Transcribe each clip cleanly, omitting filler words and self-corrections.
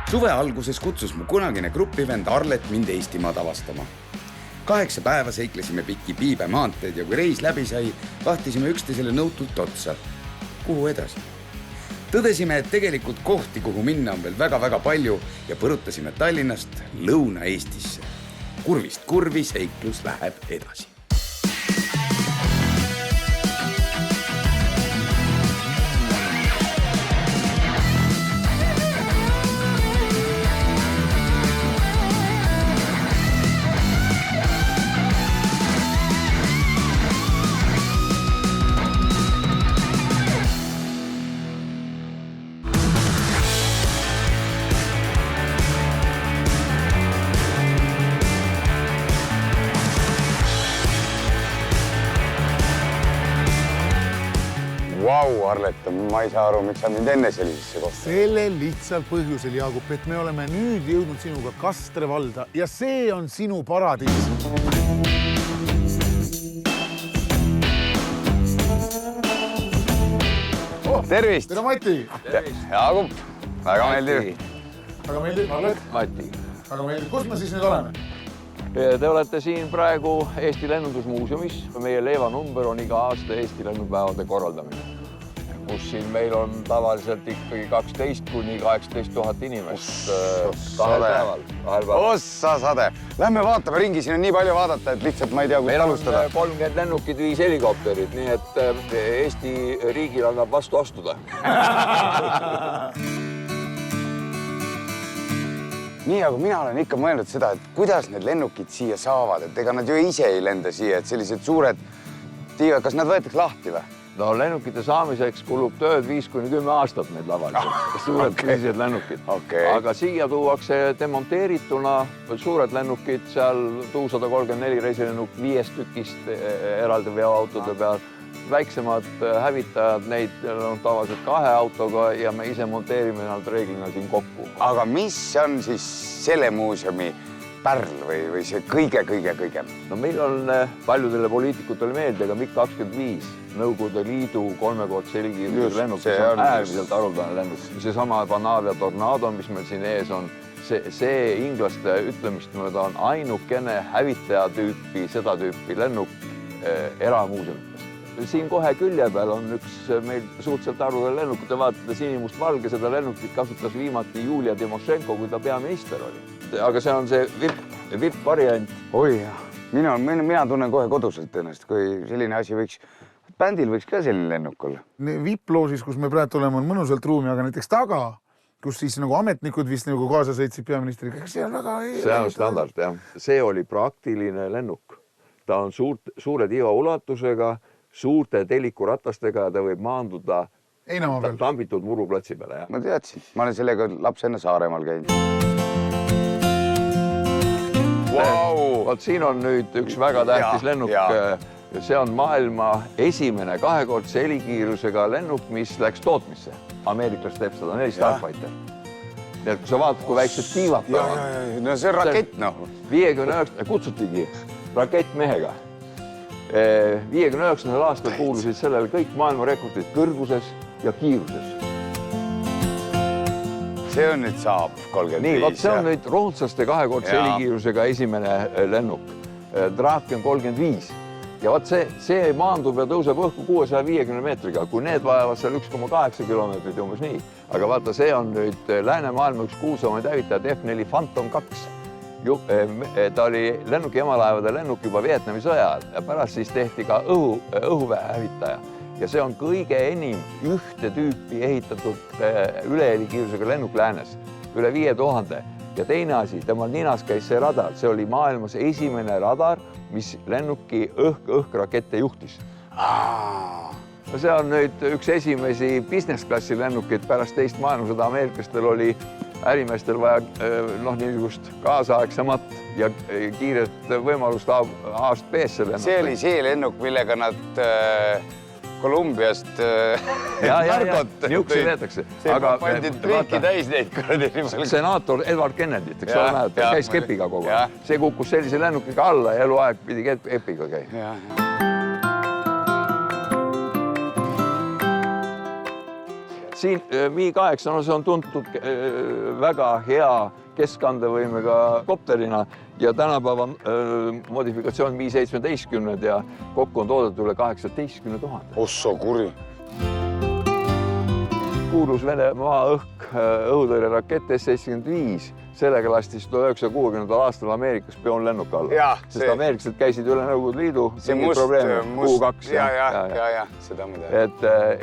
Suve alguses kutsus mu kunagine grupivend Arlet mind Eestimaad avastama. 8 päeva seiklesime pikki Piibe maanteed ja kui reis läbi sai, vahtisime üksteisele nõutult otsa. Kuhu edasi? Tõdesime, et tegelikult kohti, kuhu minna on veel väga-väga palju ja põrutasime Tallinnast Lõuna-Eestisse. Kurvist kurvi seiklus läheb edasi. Vau, Arlet, ma ei saa aru, miks sa mind enne sellisesse kohta. Selle lihtsal põhjusel, Jaagup, et me oleme nüüd jõudnud sinuga Kastre valda ja see on sinu paradiis. Tervist! Tere, Mati! Jaagup, väga meeldiv. Väga meeldiv, Arlet. Mati. Väga meeldiv. Kus me siis nüüd oleme? Te olete siin praegu Eesti Lennundusmuuseumis. Meie leevanumber on iga aasta Eesti lennupäevade korraldamine, kus siin meil on tavaliselt ikkagi 12 kuni 18 000 inimest kahel päeval. Ossa sade! Lähme vaatame ringi, siin on nii palju vaadata, et lihtsalt ma ei tea, kus alustada. Meil on 30 lennukid, 5 helikopterid, nii et Eesti riigil annab vastu astuda. Nii, aga mina olen ikka mõelnud seda, et kuidas need lennukid siia saavad, et ega nad ju ise ei lenda siia, et sellised suured tiivad, kas nad võetakse lahti või? No lennukite saamiseks kulub tööd 5 kuni 10 aastat need lavaliselt, suured tõsised lennukid. Aga siia tuuakse demonteerituna suured lennukid, seal Tu-134 reisilennuk 5 tükist eraldi veoautode peal. Väiksemad hävitajad, neid on tavaliselt 2 autoga ja me ise monteerime nad reeglina siin kokku. Aga mis on siis selle muuseumi pärl või see kõige? No meil on paljudele poliitikutele meelde, aga MiG-25, Nõukogude Liidu 3-kordse helikiiruse lennuk, see on äärmiselt haruldane lennuk. Seesama Panavia Tornado, mis meil siin ees on, see inglaste ütlemist mööda on ainukene hävitaja tüüpi, seda tüüpi lennuk eramuuseumites. Siin kohe külje peal on üks meil suhteliselt arvudel lennukut ja vaatate sinimust-valge, seda lennukit kasutas viimati Julia Timošenko, kui ta peaminister oli. Aga see on see VIP-variant. Oi, mina tunnen kohe koduselt ennast, kui selline asi võiks, bändil võiks ka selline lennuk olla. VIP-loosis, kus me praegu oleme, on mõnusalt ruumi, aga näiteks taga, kus siis nagu ametnikud vist nagu kaasa sõitsid peaministriga, see on väga... See on standard, jah. See oli praktiline lennuk. Ta on suure tiiva ulatusega, suurte telikuratastega ja ta võib maanduda tambitud muruplatsi peale. Ma teadsin, ma olen sellega lapsena Saaremaal käinud. Vaat siin on nüüd üks väga tähtis lennuk. See on maailma esimene 2-kordse helikiirusega lennuk, mis läks tootmisse. Ameeriklaste F-104 Starfighter. Nii et kui sa vaatad, kui väiksed tiivad on. No see on rakett, noh. 59, kutsutigi rakettmehega. 59. aastal kuulusid sellele kõik maailmarekordid kõrguses ja kiiruses. See on nüüd Saab 35. Nii, see on nüüd rootsaste 2-kordse helikiirusega esimene lennuk. Draken 35. Ja see maandub ja tõuseb õhku 650 meetriga, kui need vajavad seal 1,8 kilomeetrit umbes nii. Aga vaata, see on nüüd läänemaailma üks kuulsamaid hävitajad F4 Phantom 2. Ta oli lennuki emalaevade lennuk juba Vietnami sõja ajal ja pärast siis tehti ka õhuväe hävitaja. Ja see on kõige enim ühte tüüpi ehitatud ülehelikiirusega lennuk läänes, üle 5000. Ja teine asi, temal ninas käis see radar, see oli maailmas esimene radar, mis lennuki õhkrakette juhtis. See on nüüd üks esimesi business-klassi lennukid pärast teist maailmasõda. Ameeriklastel oli ärimeestel vaja niisugust kaasaegsemat ja kiiret võimalust A-st B-sse lennata. See oli see lennuk, millega nad Kolumbiast narkot. Niukse leetakse. See pandi triiki täis neid. Senaator Edward Kennedyt, eks ole, käis kepiga kogu. See kukkus sellise lennukiga alla ja eluaeg pidi kepiga käima. Siin Mi-8, no see on tuntud väga hea keskkandevõimega kopterina ja tänapäeva modifikatsioon Mi-17 ja kokku on toodetud üle 18 000. Osso kuri. Kuulus Vene maa-õhutõrjerakett S-75. Sellega lastis 1960. aastal Ameerikas spioonlennuk alla. Sest ameeriklased käisid üle Nõukogude Liidu. See must, U2. Ja, seda muidugi. Et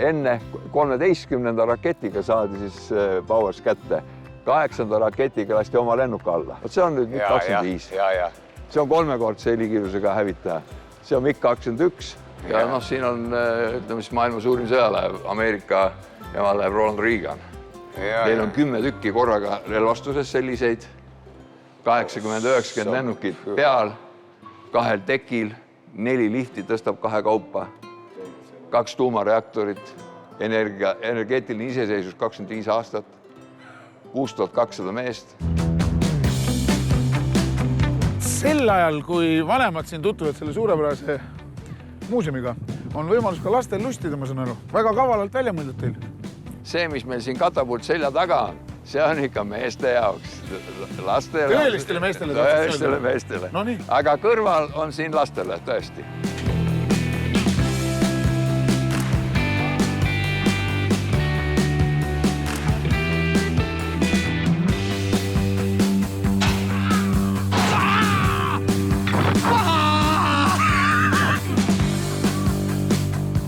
enne 13. raketiga saadi siis Powers kätte. 8. raketiga lasti oma lennuk alla. See on nüüd MiG-25. See on 3-kordse helikiirusega hävitaja. See on MiG-21 ja siin on maailma suurim sõjalaev Ameerika jamaläev Ronald Reagan. Neil on 10 tükki korraga relvastuses selliseid, 80-90 lennukid peal, 2 tekil, 4 lifti tõstab 2 kaupa, 2 tuumareaktorit, energeetiline iseseisus 25 aastat, 6200 meest. Sel ajal, kui vanemad siin tutvuvad selle suurepärase muuseumiga, on võimalus ka lastel lustida, ma saan aru. Väga kavalalt välja mõeldud teil. See, mis meil siin katapult selja taga on, see on ikka meeste jaoks. Tõelistele meestele. Tõelistele meestele. No nii. Aga kõrval on siin lastele, tõesti.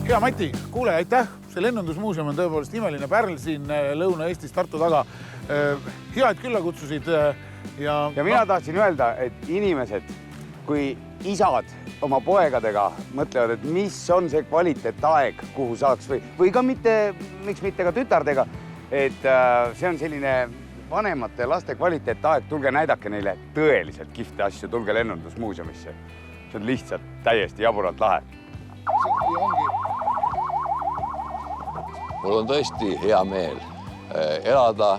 Hea Mati, kuule, aitäh! See lennundusmuuseum on tõepoolest imeline pärl siin Lõuna-Eestis Tartu taga. Head külla kutsusid. Ja mina tahtsin öelda, et inimesed, kui isad oma poegadega mõtlevad, et mis on see kvaliteetaeg, kuhu saaks või ka miks mitte ka tütardega, et see on selline vanemate laste kvaliteetaeg, tulge näidake neile tõeliselt kihvte asju, tulge lennundusmuuseumisse. See on lihtsalt täiesti jaburalt lahe. Mul on tõesti hea meel elada,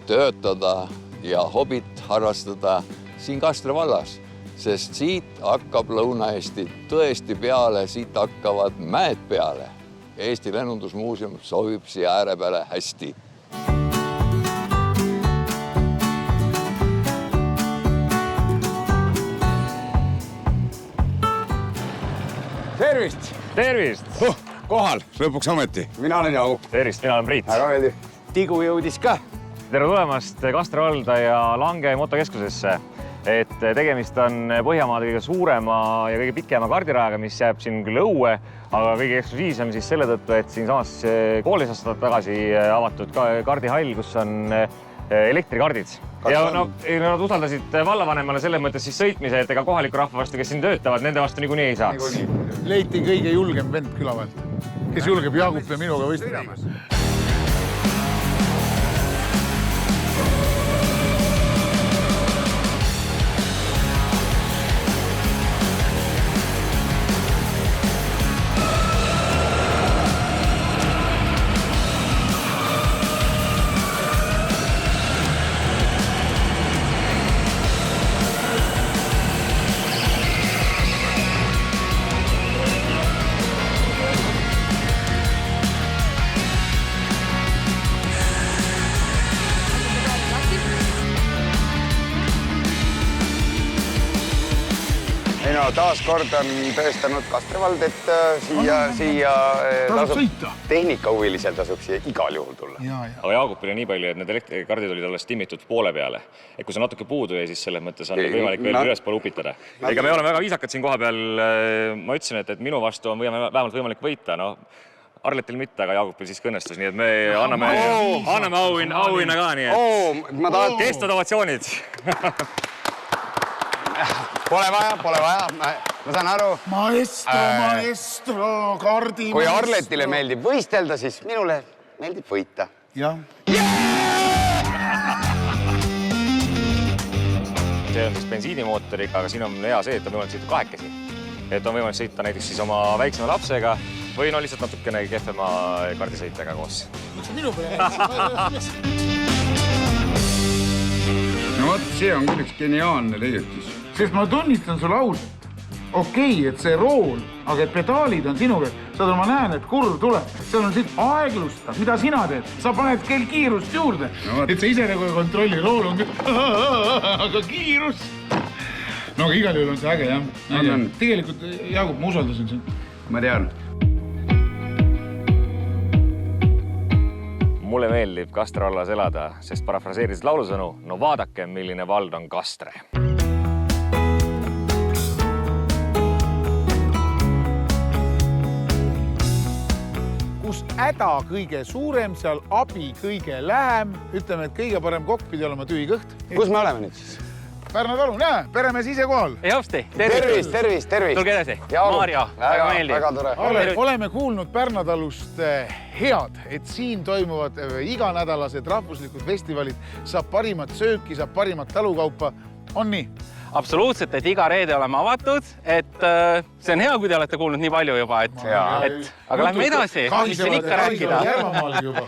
töötada ja hobit harrastada siin Kastre vallas, sest siit hakkab Lõuna-Eesti tõesti peale, siit hakkavad mäed peale. Eesti lennundusmuuseum sobib siia ääre peale hästi. Tervist! Tervist! Kohal, lõpuks ometi. Mina olen Jau. Tervist, mina olen Priit. Väga meeldi. Tigu jõudis ka. Tere tulemast Kastre valda ja Lange motokeskusesse. Et tegemist on Põhjamaade kõige suurema ja kõige pikema kardirajaga, mis jääb siin küll õue, aga kõige eksklusiivsem siis selle tõttu, et siin samas koolis aastat tagasi avatud kardihall, kus on elektrikardid. Ja nad usaldasid vallavanemale selles mõttes siis sõitmise, et ega kohaliku rahva vastu, kes siin töötavad, nende vastu niikuinii ei saaks. Leiti kõige julgem vend küla vahelt, kes julgeb Jaagup ja minuga võistlema. Taas kord on tõestanud Kastre vald, et siia tehnikahuvilisel tasuks siia igal juhul tulla. Aga Jaagupil on nii palju, et need elektrikardid olid alles timmitud poole peale. Et kui see natuke puudu ja siis selles mõttes on võimalik veel ülespoole upitada. Ega me oleme väga viisakad siin koha peal. Ma ütlesin, et minu vastu on vähemalt võimalik võita. Arletil mitte, aga Jaagupil siis kõnnestus, nii et me anname auhinna ka. Kestvad ovatsioonid. Pole vaja. Ma saan aru. Maestro, kardi. Kui Arletile meeldib võistelda, siis minule meeldib võita. Jah. See on siis bensiinimootoriga, aga siin on hea see, et on võimalik sõita kahekesi. Et on võimalik sõita näiteks siis oma väiksema lapsega või lihtsalt natukene kehvema kardisõitjaga koos. Miks minu peale? No vot, see on küll üks geniaalne leiutis. Sest ma tunnistan sulle ausalt. Okei, et see rool, aga et pedaalid on sinu käes. Saad, ma näen, et kurv tuleb. Seal on siit aeglusta. Mida sina teed? Sa paned kell kiirust juurde. Et sa ise nagu ei kontrolli loolungi. Aga kiirus. No aga igal juhul on see äge, jah. Tegelikult, Jaagup, ma usaldasin sind. Ma tean. Mulle meeldib Kastre vallas elada, sest parafraseerides laulusõnu, no vaadake, milline vald on Kastre. Kus häda kõige suurem, seal abi kõige lähem. Ütleme, et kõige parem kokk pidi olema tühi kõht. Kus me oleme nüüd siis? Pärnu talu, näe, peremees ise kohal. Ei hopsti, Tervist. Tulge edasi. Maarja, väga meeldib. Väga tore. Oleme kuulnud Pärnu talust head, et siin toimuvad iganädalased rahvuslikud festivalid, saab parimat sööki, saab parimat talukaupa. On nii? Absoluutselt, et iga reede oleme avatud, et see on hea, kui te olete kuulnud nii palju juba, aga lähme edasi, mis siin ikka rääkida. Järvamaalgi juba.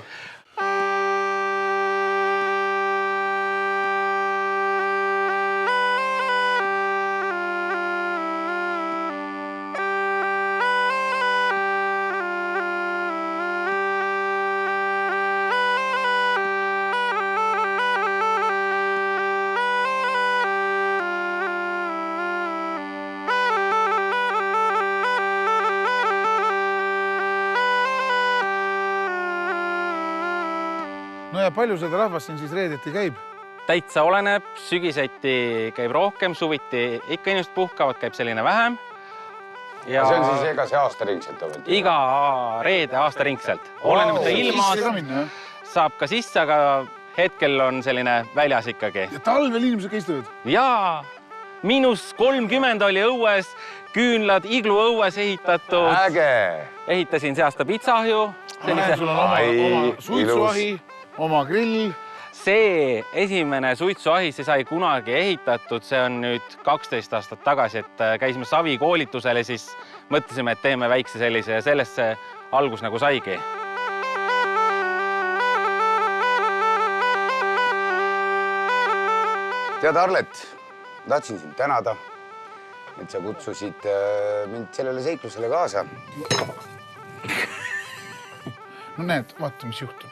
No ja palju seda rahvast siin siis reedeti käib? Täitsa oleneb, sügiseti käib rohkem, suviti ikka inimesed puhkavad, käib selline vähem. Ja see on siis ega see aastaringselt? Iga reede aastaringselt. Olenemata ilmast saab ka sisse, aga hetkel on selline väljas ikkagi. Ja talvel inimesed ka istuvad? Jaa, -30 oli õues, küünlad iglu õues ehitatud. Äge! Ehitasin see aasta pitsahju. Sul on oma suitsuahi, oma grill. See esimene suitsuahi, see sai kunagi ehitatud, see on nüüd 12 aastat tagasi, et käisime Savi koolitusele, siis mõtlesime, et teeme väikse sellise ja sellest see algus nagu saigi. Tead, Arlet, tahtsin sind tänada, et sa kutsusid mind sellele seiklusele kaasa. No näed, vaata, mis juhtub.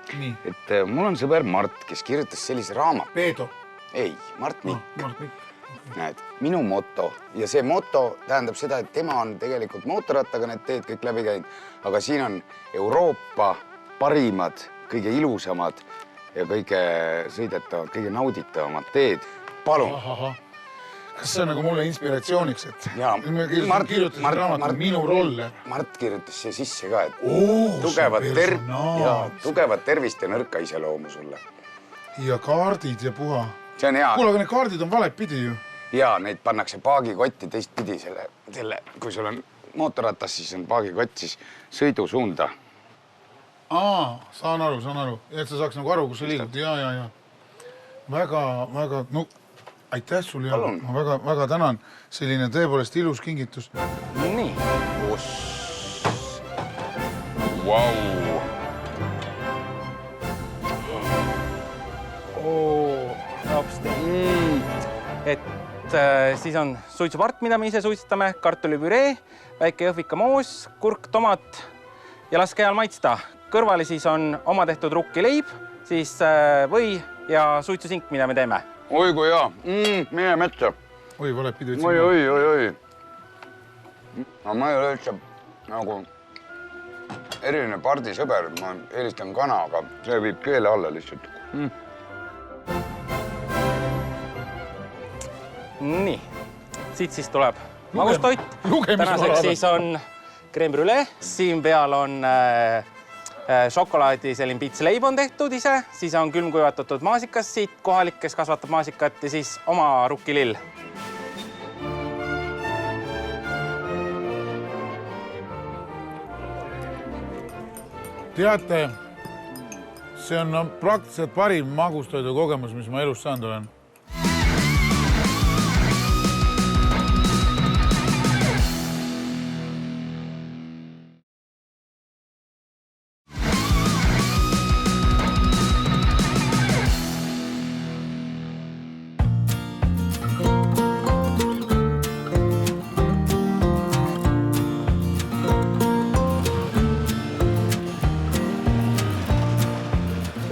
Nii. Et mul on sõber Mart, kes kirjutas sellise raamatu. Peedo. Ei, Mart Nikk. Mart Nikk. Näed, minu moto. Ja see moto tähendab seda, et tema on tegelikult mootorrattaga need teed kõik läbi käinud. Aga siin on Euroopa parimad, kõige ilusamad ja kõige sõidetavad, kõige nauditavamad teed. Palun. Kas see on nagu mulle inspiratsiooniks, et Mart kirjutasin raamatu Minu roller? Mart kirjutas siia sisse ka, et tugevat tervist ja nõrka iseloomu sulle. Ja kaardid ja puha. See on hea. Kuule, aga need kaardid on valet pidi ju. Ja neid pannakse paagikotti teistpidi selle, kui sul on mootorratas, siis on paagikott, siis sõidusuunda. Saan aru. Et sa saaks nagu aru, kus sa liigud. Ja. Väga, no aitäh sul ja ma väga tänan. Selline tõepoolest ilus kingitus. Nii. Vau! Et siis on suitsupart, mida me ise suitsutame, kartulipüree, väike jõhvika moos, kurk, tomat ja laske heal maitsta. Kõrvale siis on oma tehtud rukkileib, siis või ja suitsusink, mida me teeme. Oi kui hea, mine metsa. Oi, valet pidi üldse. Oi. No ma ei ole üldse nagu eriline pardisõber, ma eelistan kana, aga see viib keele alla lihtsalt. Nii, siit siis tuleb magustoit. Tänaseks siis on crème brûlée, siin peal on šokolaadi selline pitsleib on tehtud ise, siis on külmkuivatatud maasikas siit kohalik, kes kasvatab maasikat ja siis oma rukkilill. Teate, see on praktiliselt parim magustoidu kogemus, mis ma elus saanud olen.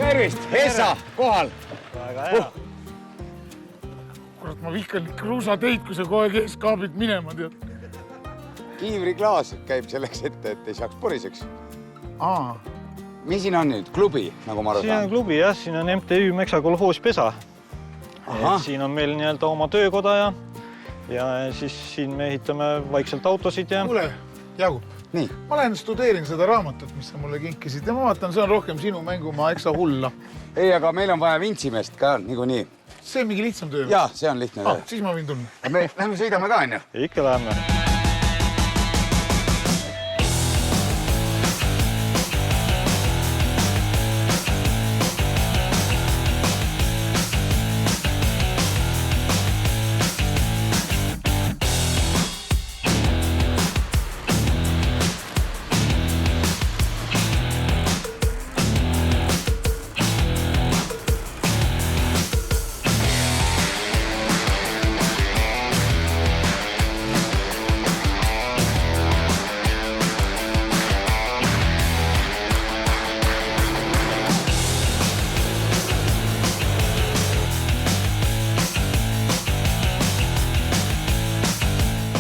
tervist, Essa, kohal. Väga hea. Kurat, ma vihkan kruusateid, kui sa kogu aeg ees kaabid minema, tead. Kiivriklaas käib selleks ette, et ei saaks poriseks. Mis siin on nüüd? Klubi, nagu ma aru Siin on klubi, jah. Siin on MTÜ Metsakolhoos Pesa. Siin on meil nii-öelda oma töökoda ja siis siin me ehitame vaikselt autosid ja... Kuule, Jaagup. Nii. Ma lähen studeerin seda raamatut, mis sa mulle kinkisid ja ma vaatan, see on rohkem sinu mängumaa, eks sa hulla. Ei, aga meil on vaja vintsimeest ka niikuinii. See on mingi lihtsam töö. Jaa, see on lihtne töö. Siis ma võin tulla. Me lähme sõidame ka, on ju? Ikka läheme.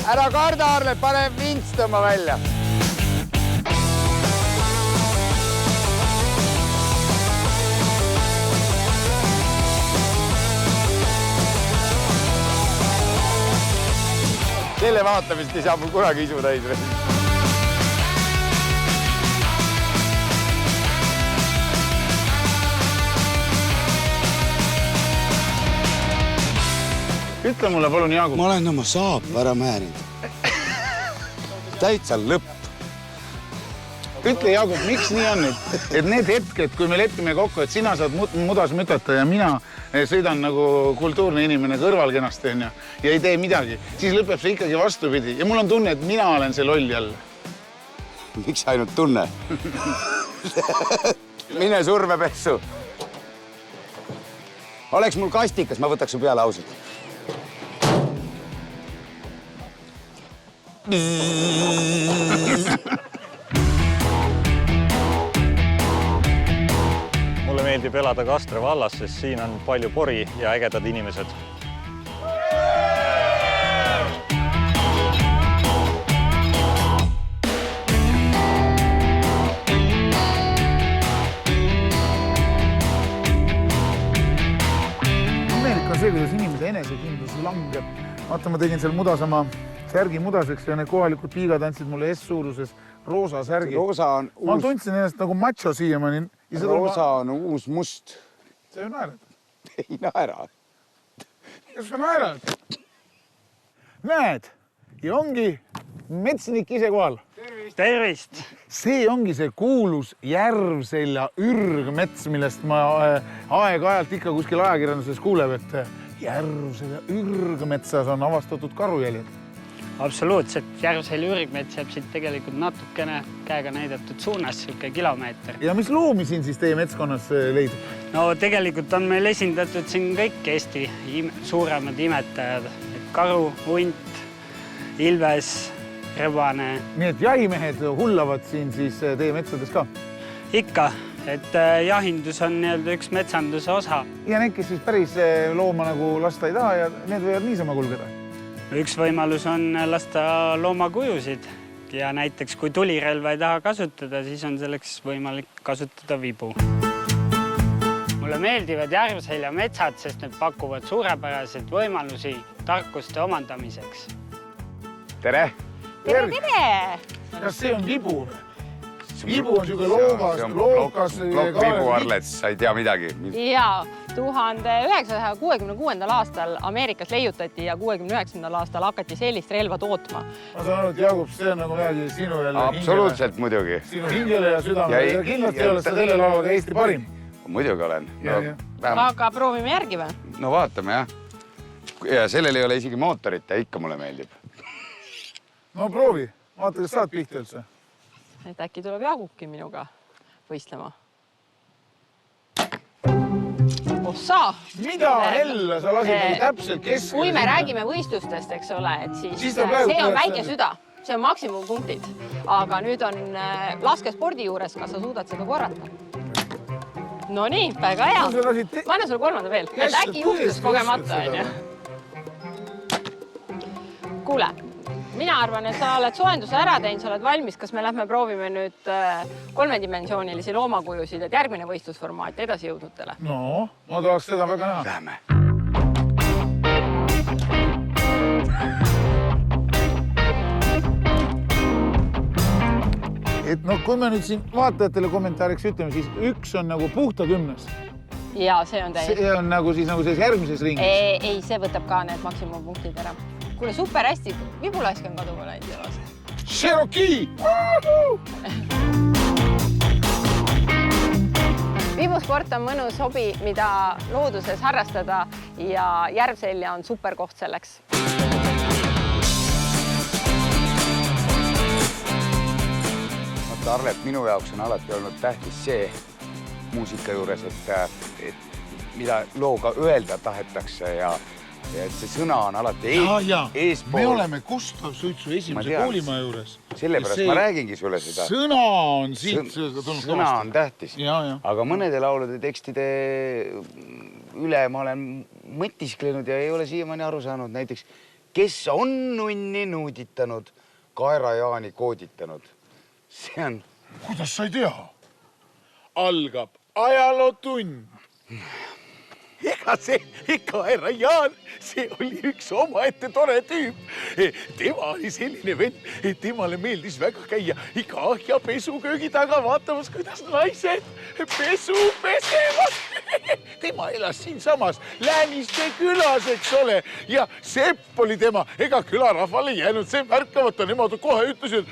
Ära karda, Arlet, pane vints tõmba välja. Selle vaatamist ei saa mul kunagi isu täis. Ütle mulle palun, Jaagup. Ma olen oma saapa ära määrinud. Täitsa lõpp. Ütle, Jaagup, miks nii on, et need hetked, kui me lepime kokku, et sina saad mudas mütata ja mina sõidan nagu kultuurne inimene kõrval kenasti ja ei tee midagi, siis lõpeb see ikkagi vastupidi ja mul on tunne, et mina olen see loll jälle. Miks ainult tunne? Mine survepessu. Oleks mul kastikas, ma võtaks su peale ausalt. Mulle meeldib elada Kastre vallas, sest siin on palju pori ja ägedad inimesed. Meelik on see, kuidas inimese enesekindlus langeb. Vaata, ma tegin seal mudasama särgi mudaseks ja need kohalikud piigad andsid mulle S-suuruses roosa särgi. Roosa on uus... Ma tundsin ennast nagu macho siiamaani. Roosa on uus must. See ju naerad. Ei naera. Kas sa naerad? Näed, ja ongi metsnik ise kohal. Tervist! See ongi see kuulus Järvselja ürgmets, millest ma aeg-ajalt ikka kuskil ajakirjanduses kuuleb, et Järvselja ürgmetsas on avastatud karujäljed. Absoluutselt. Järvselja ürgmets jääb siit tegelikult natukene käega näidatud suunas, selline kilomeeter. Ja mis loomi siin siis teie metskonnas leidub? No tegelikult on meil esindatud siin kõik Eesti suuremad imetajad. Karu, hunt, ilves, rebane. Nii et jahimehed hullavad siin siis teie metsades ka? Ikka, et jahindus on nii-öelda üks metsanduse osa. Ja need, kes siis päris looma nagu lasta ei taha ja need võivad niisama kulgeda? Üks võimalus on lasta loomakujusid ja näiteks kui tulirelva ei taha kasutada, siis on selleks võimalik kasutada vibu. Mulle meeldivad Järvselja metsad, sest need pakuvad suurepäraseid võimalusi tarkuste omandamiseks. Tere! Tere, tere! Kas see on vibu? Vibu on siuke lookas. Vibu, Arlet, sa ei tea midagi. Jaa, 1966. aastal Ameerikas leiutati ja 69. aastal hakati sellist relva tootma. Ma saan aru, et Jaagup, see on nagu midagi sinu jälle Absoluutselt muidugi. Sinu hingele ja südamele. Ja kindlasti ei ole sa selle laavaga Eesti parim. Muidugi olen. Aga proovime järgi või? No vaatame, jah. Ja sellel ei ole isegi mootorit ja ikka mulle meeldib. No proovi. Vaata, kas saad pihta üldse. Et äkki tuleb Jaagupki minuga võistlema. Ossa! Mida hella sa lasid täpselt keskele? Kui me räägime võistlustest, eks ole, et siis ta see on väike süda. See on maksimumpunktid. Aga nüüd on laskespordi juures, kas sa suudad seda korrata? no nii, väga hea. Ma annan sulle kolmanda veel, et äkki juhtus kogemata, on ju. Kuule, mina arvan, et sa oled soojenduse ära teinud, sa oled valmis, kas me lähme proovime nüüd kolmedimensioonilisi loomakujusid, et järgmine võistlusformaat edasi jõudnutele. No, ma tahaks seda väga näha. Lähme. Et no kui me nüüd siin vaatajatele kommentaariks ütleme, siis üks on nagu puhta 10. Ja see on täiesti. See on nagu siis järgmises ringis. Ei, see võtab ka need maksimumpunktid ära. Kuule, super hästi. Vibulask on kaduma läinud jalas. Cherokee! Vibusport on mõnus hobi, mida looduses harrastada ja Järvselja on super koht selleks. Arlet, minu jaoks on alati olnud tähtis see muusika juures, et mida looga öelda tahetakse ja et see sõna on alati eespool. Me oleme Gustav Suitsu esimese koolimaa juures. Sellepärast ma räägingi sulle seda. Sõna on siit. Sõna on tähtis. Aga mõnede laulude tekstide üle ma olen mõtisklenud ja ei ole siiamaani aru saanud. Näiteks, kes on nunni nuuditanud, Kaera-Jaani kooditanud. See on... Kuidas sa ei tea? Algab ajalootunn. Ega härra Jaan, see oli üks omaette tore tüüp. Tema oli selline vend, et temale meeldis väga käia iga ahja pesuköögi taga vaatamas, kuidas naised pesu pesevad. Tema elas siinsamas Lääniste külas, eks ole. Ja Sepp oli tema, ega külarahvale jäänud see märkamata. Nemad kohe ütlesid,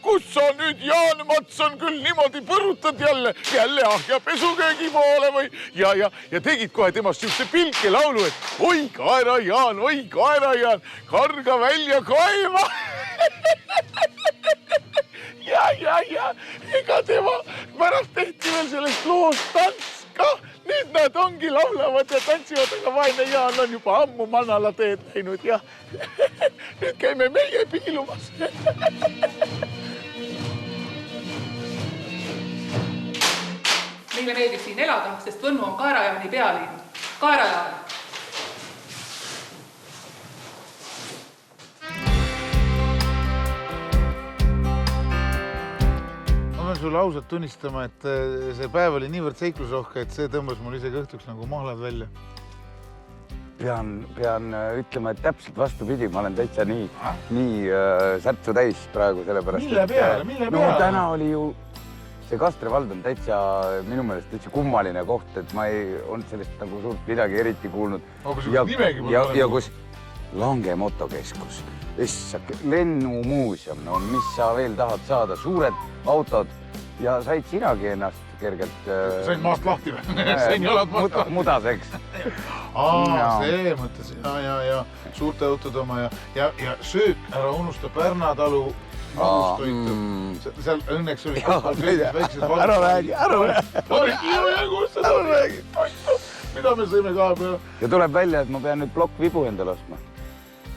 kus sa nüüd, Jaan Matson, küll niimoodi põrutad jälle ahja pesuköögi poole või? Ja tegid kohe temast siukse pilke laulu, et oi Kaera-Jaan, karga välja kaeva. Ja, ega tema pärast tehti veel sellest loost tants ka. Nüüd nad ongi laulavad ja tantsivad, aga vaene Jaan on juba ammu manala teed läinud ja nüüd käime meie piilumas. Meile meeldib siin elada, sest Võnnu on Kaera-Jaani pealinn. Kaera-Jaan! Ma pean sulle ausalt tunnistama, et see päev oli niivõrd seiklusrohke, et see tõmbas mul isegi õhtuks nagu mahlad välja. Pean ütlema, et täpselt vastupidi, ma olen täitsa nii särtsu täis praegu sellepärast. Mille peale? No täna oli ju... See Kastre vald on täitsa minu meelest täitsa kummaline koht, et ma ei olnud sellest nagu suurt midagi eriti kuulnud. Ja kus Lange motokeskus, lennumuuseum, no mis sa veel tahad saada, suured autod ja said sinagi ennast kergelt... Sain maast lahti või? Sain jalad maast lahti? Mudaseks. See mõttes, ja suurte autod oma ja söök, ära unusta Pärna talu magustoitu. Seal õnneks oli väiksed valgad. Ära räägi. Ära räägi. Mida me sõime ka peale? Ja tuleb välja, et ma pean nüüd plokkvibu endale ostma.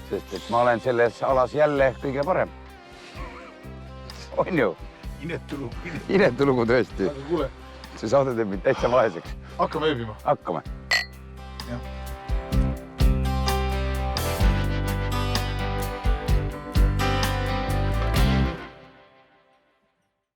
Sest et ma olen selles alas jälle kõige parem. On ju? Inetu lugu tõesti. See saade teeb mind täitsa vaeseks. Hakkame ööbima. Hakkame. Jah.